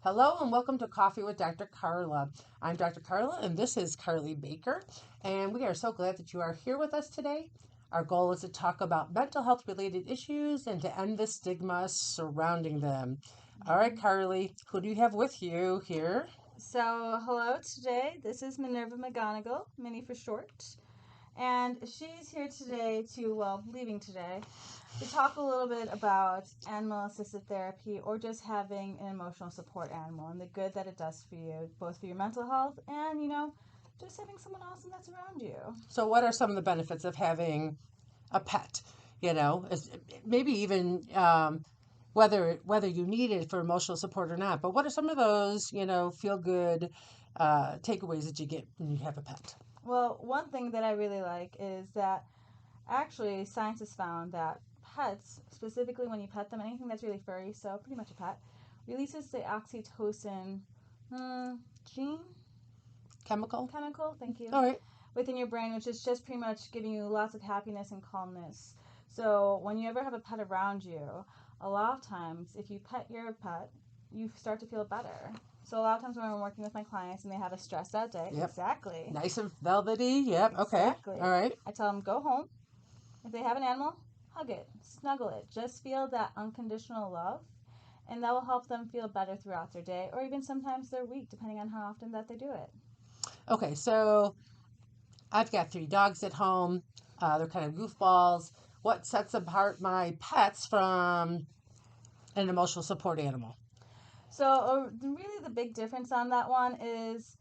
Hello and welcome to Coffee with Dr. Carla. I'm Dr. Carla and this is Carly Baker, and we are so glad that you are here with us today. Our goal is to talk about mental health related issues and to end the stigma surrounding them. All right, Carly, who do you have with you here? So, hello today. This is ℂ𝕆𝔽𝔽𝔼, Minnie for short. And she's here today leaving today, to talk a little bit about animal assisted therapy or just having an emotional support animal and the good that it does for you, both for your mental health and, just having someone awesome that's around you. So, what are some of the benefits of having a pet? Maybe even whether you need it for emotional support or not. But what are some of those feel good takeaways that you get when you have a pet? Well, one thing that I really like is that actually science has found that pets, specifically when you pet them, anything that's really furry, so pretty much a pet, releases the oxytocin gene Chemical. thank you, All right. within your brain, which is just pretty much giving you lots of happiness and calmness. So when you ever have a pet around you, a lot of times if you pet your pet, you start to feel better. So a lot of times when I'm working with my clients and they have a stressed out day, Yep. exactly, Nice and velvety. Yep. Okay. exactly, All right. I tell them go home. If they have an animal, hug it, snuggle it, just feel that unconditional love, and that will help them feel better throughout their day or even sometimes their week, depending on how often that they do it. Okay. So I've got 3 dogs at home. They're kind of goofballs. What sets apart my pets from an emotional support animal? So, really, the big difference on that one is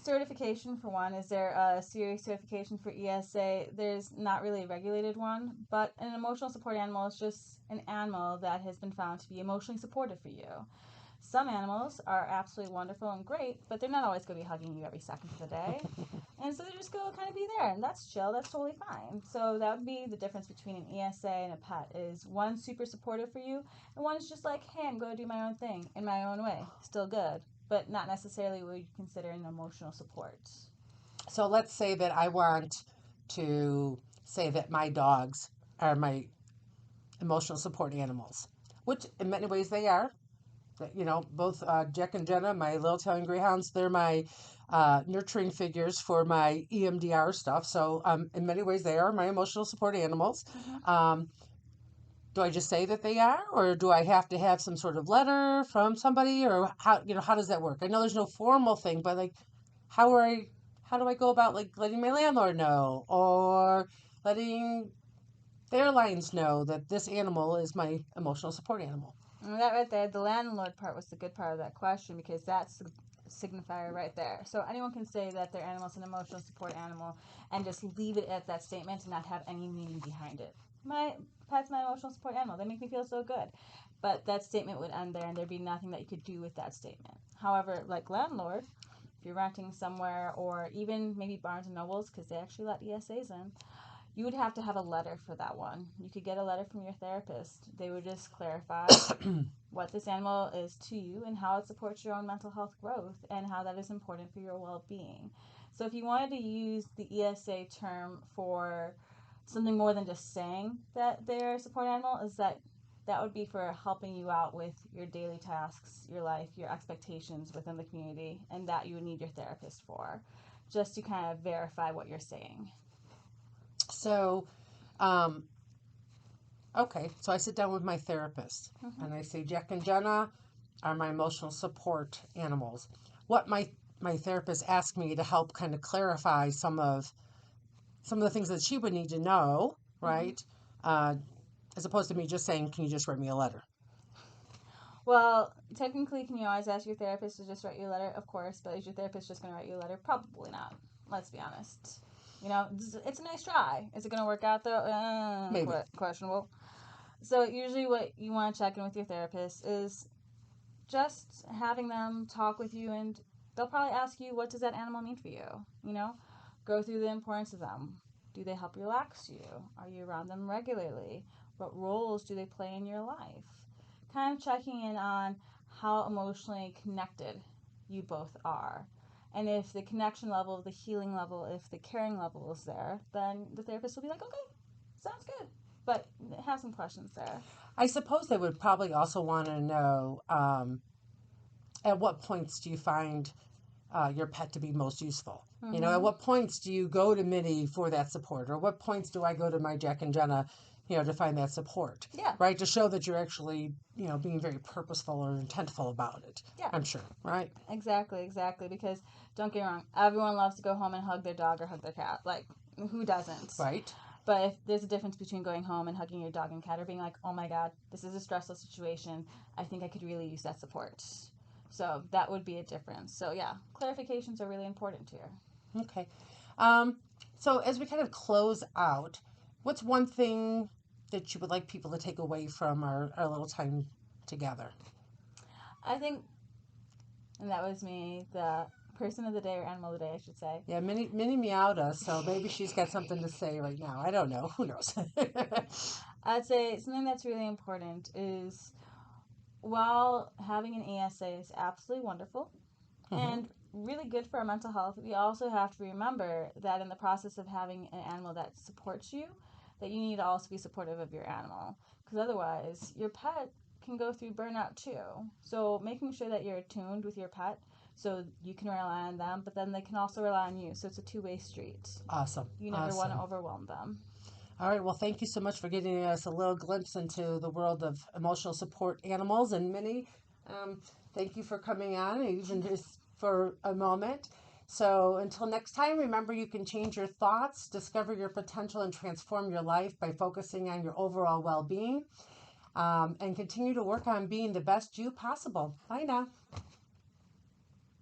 certification. For one, is there a series certification for ESA? There's not really a regulated one, but an emotional support animal is just an animal that has been found to be emotionally supportive for you. Some animals are absolutely wonderful and great, but they're not always going to be hugging you every second of the day. And so they're just going to kind of be there, and that's chill. That's totally fine. So that would be the difference between an ESA and a pet is one super supportive for you, and one is just like, hey, I'm going to do my own thing in my own way. Still good, but not necessarily what you consider an emotional support. So let's say that I want to say that my dogs are my emotional support animals, which in many ways they are. Both Jack and Jenna, my little Italian Greyhounds, they're my nurturing figures for my EMDR stuff. So in many ways they are my emotional support animals. Mm-hmm. Do I just say that they are, or do I have to have some sort of letter from somebody, or how does that work? I know there's no formal thing, but like, how are I, how do I go about like letting my landlord know, or letting the airlines know that this animal is my emotional support animal? And that right there, the landlord part was the good part of that question because that's the signifier right there. So anyone can say that their animal is an emotional support animal and just leave it at that statement and not have any meaning behind it. My pet's my emotional support animal. They make me feel so good. But that statement would end there and there'd be nothing that you could do with that statement. However, like landlord, if you're renting somewhere or even maybe Barnes and Nobles because they actually let ESAs in, you would have to have a letter for that one. You could get a letter from your therapist. They would just clarify what this animal is to you and how it supports your own mental health growth and how that is important for your well-being. So if you wanted to use the ESA term for something more than just saying that they're a support animal, is that would be for helping you out with your daily tasks, your life, your expectations within the community, and that you would need your therapist for, just to kind of verify what you're saying. So, um, okay, so I sit down with my therapist Mm-hmm. and I say, Jack and Jenna are my emotional support animals. What my therapist asked me to help kind of clarify some of the things that she would need to know, Mm-hmm. right? Uh, as opposed to me just saying, "Can you just write me a letter?" Well, technically, can you always ask your therapist to just write you a letter? Of course, but is your therapist just going to write you a letter? Probably not. Let's be honest. It's a nice try. Is it going to work out though? Maybe. Questionable. So usually, what you want to check in with your therapist is just having them talk with you, and they'll probably ask you, what does that animal mean for you? Go through the importance of them. Do they help relax you? Are you around them regularly? What roles do they play in your life? Kind of checking in on how emotionally connected you both are. And if the connection level, the healing level, if the caring level is there, then the therapist will be like, okay, sounds good. But have some questions there. I suppose they would probably also want to know. at what points do you find your pet to be most useful? Mm-hmm. You know, at what points do you go to Minnie for that support? Or what points do I go to my Jack and Jenna, you know, to find that support? Yeah. Right? To show that you're actually, you know, being very purposeful or intentful about it. Yeah. I'm sure. Right? Exactly. Because don't get me wrong, everyone loves to go home and hug their dog or hug their cat. Like, who doesn't? Right. But if there's a difference between going home and hugging your dog and cat or being like, oh my God, this is a stressful situation. I think I could really use that support. So that would be a difference. So yeah, clarifications are really important here. Okay. So as we kind of close out, what's one thing that you would like people to take away from our little time together? I think, and that was me, the person of the day or animal of the day, I should say. Yeah, Minnie meowed us, so maybe she's got something to say right now. I don't know. Who knows? I'd say something that's really important is while having an ESA is absolutely wonderful and really good for our mental health, we also have to remember that in the process of having an animal that supports you, that you need to also be supportive of your animal. Because otherwise, your pet can go through burnout too. So making sure that you're attuned with your pet so you can rely on them, but then they can also rely on you. So it's a two-way street. Awesome. You never want to Awesome. overwhelm them. All right. Well, thank you so much for giving us a little glimpse into the world of emotional support animals. And Minnie, thank you for coming on, even just for a moment. So until next time, remember you can change your thoughts, discover your potential, and transform your life by focusing on your overall well-being, and continue to work on being the best you possible. Bye now.